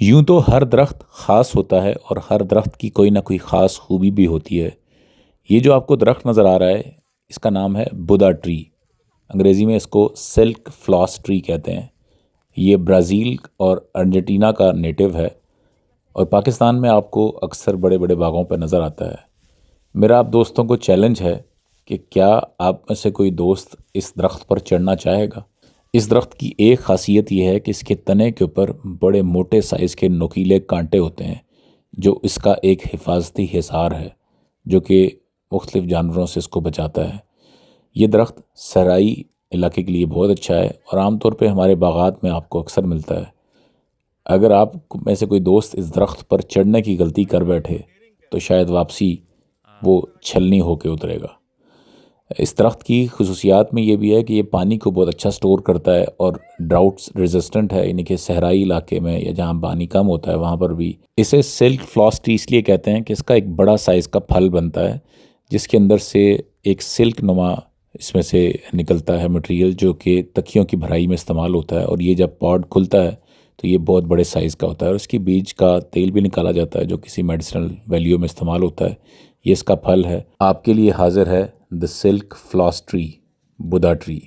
یوں تو ہر درخت خاص ہوتا ہے اور ہر درخت کی کوئی نہ کوئی خاص خوبی بھی ہوتی ہے۔ یہ جو آپ کو درخت نظر آ رہا ہے اس کا نام ہے بدا ٹری۔ انگریزی میں اس کو سلک فلاس ٹری کہتے ہیں۔ یہ برازیل اور ارجنٹینا کا نیٹو ہے اور پاکستان میں آپ کو اکثر بڑے بڑے باغوں پہ نظر آتا ہے۔ میرا آپ دوستوں کو چیلنج ہے کہ کیا آپ میں سے کوئی دوست اس درخت پر چڑھنا چاہے گا؟ اس درخت کی ایک خاصیت یہ ہے کہ اس کے تنے کے اوپر بڑے موٹے سائز کے نوکیلے کانٹے ہوتے ہیں جو اس کا ایک حفاظتی حصار ہے جو کہ مختلف جانوروں سے اس کو بچاتا ہے۔ یہ درخت صحرائی علاقے کے لیے بہت اچھا ہے اور عام طور پہ ہمارے باغات میں آپ کو اکثر ملتا ہے۔ اگر آپ میں سے کوئی دوست اس درخت پر چڑھنے کی غلطی کر بیٹھے تو شاید واپسی وہ چھلنی ہو کے اترے گا۔ اس درخت کی خصوصیات میں یہ بھی ہے کہ یہ پانی کو بہت اچھا سٹور کرتا ہے اور ڈراؤٹس ریزسٹنٹ ہے، یعنی کہ صحرائی علاقے میں یا جہاں پانی کم ہوتا ہے وہاں پر بھی۔ اسے سلک فلاس ٹری اس لیے کہتے ہیں کہ اس کا ایک بڑا سائز کا پھل بنتا ہے جس کے اندر سے ایک سلک نما اس میں سے نکلتا ہے مٹیریل جو کہ تکیوں کی بھرائی میں استعمال ہوتا ہے، اور یہ جب پاڈ کھلتا ہے تو یہ بہت بڑے سائز کا ہوتا ہے اور اس کی بیج کا تیل بھی نکالا جاتا ہے جو کسی میڈیسنل ویلیو میں استعمال ہوتا ہے۔ یہ اس کا پھل ہے۔ آپ کے لیے حاضر ہے دا سلک فلاس ٹری، بدا ٹری۔